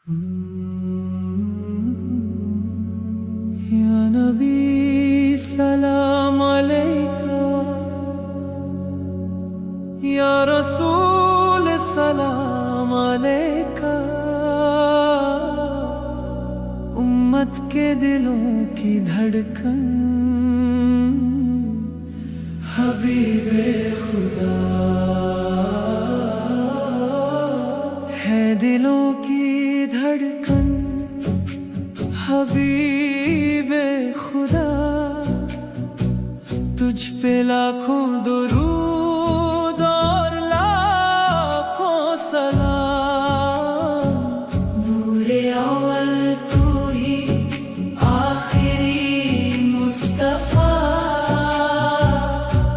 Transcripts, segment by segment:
یا نبی سلام علیکہ، یا رسول سلام علیکہ، امت کے دلوں کی دھڑکن، حبیب خدا ہے دلوں کی دھڑکن، حبیب خدا تجھ پہ لاکھوں درود اور لاکھوں سلام۔ نور اول تو ہی آخری مصطفیٰ،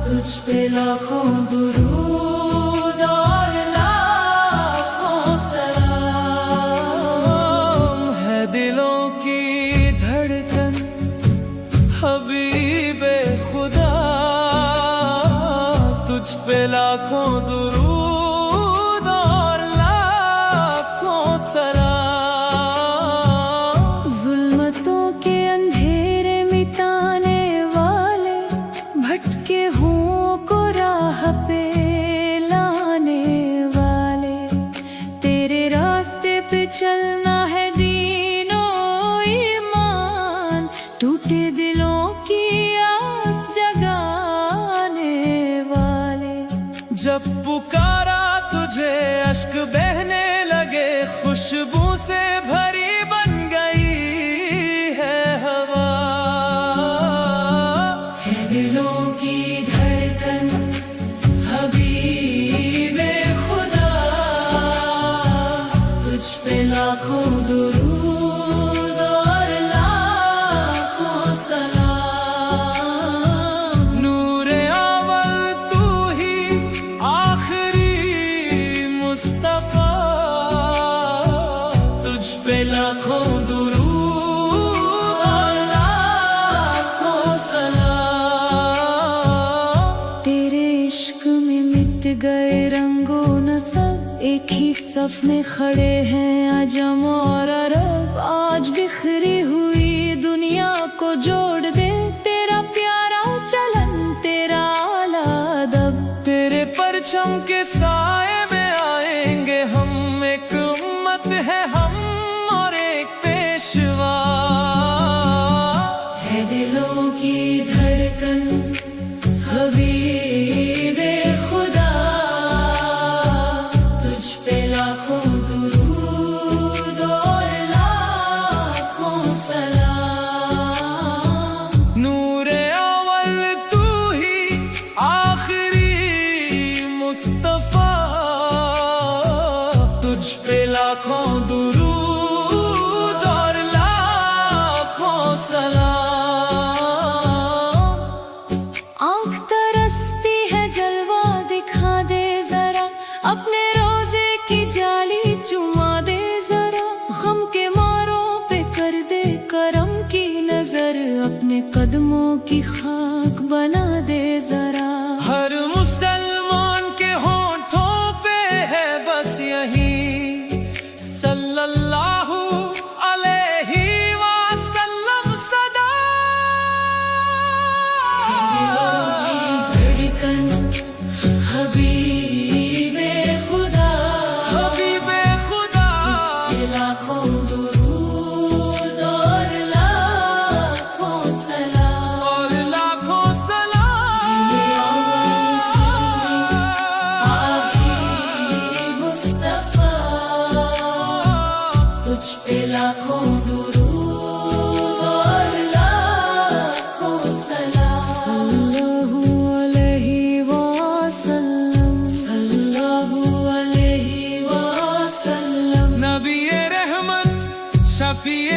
تجھ پہ لاکھوں درود اور لاکھوں سلام۔ ہے دلوں کی دھڑکن، حبیب خدا تجھ پہ لاکھوں درود اور لاکھوں سلام۔ ظلمتوں کے اندھیرے مٹانے والے، بھٹکے ہوں کو راہ پہ لانے والے، تیرے راستے پہ چلنا ہے دین و ایمان، ٹوٹے دلوں کی آس جگانے والے۔ جب پکارا تجھے اشک بہنے لگے، خوشبو سے بھری بن گئی ہے ہوا۔ ہے دلوں کی دھڑکن، حبیب خدا تجھ پہ لاکھوں درود اور لاکھوں سلام۔ نور اول تو ہی آخری مصطفیٰ، تجھ پہ لاکھوں درود اور لاکھوں سلام۔ تیرے عشق میں مٹ گئے رنگ و نسب، ایک ہی صف میں کھڑے ہیں عجم اور عرب۔ آج بکھری ہوئی دنیا کو جوڑ دے، تیرا پیارا چلن، تیرا اعلیٰ ادب۔ تیرے پرچم کے سائے میں آئیں گے ہم، ایک امت ہے ہم اور ایک پیشوا۔ ہے دلوں کی دھڑکن، حبیب خدا تجھ پہ لاکھوں درود اور لاکھوں سلام۔ نور اول تو ہی آخری مصطفیٰ، تجھ پہ لاکھوں درود اور لاکھوں سلام۔ آنکھ ترستی ہے جلوہ دکھا دے ذرا، اپنے روزے کی جالی چما دے ذرا، غم کے ماروں پہ کر دے کرم کی نظر، اپنے قدموں کی خاک بنا دے ذرا۔ ہر مسلمان کے ہونٹوں پہ ہے بس یہی صلی اللہ علیہ وسلم صدا۔ دھڑکن، حبیب خدا حبیب خدا لاکھوں درود اور لاکھوں سلام۔ اور لاکھوں سلام۔ آخری مصطفیٰ تجھ پہ لاکھوں درود اور لاکھوں سلام۔ صلی اللہ علیہ وسلم، صلی اللہ علیہ وسلم۔ نبی رحمت، شفیع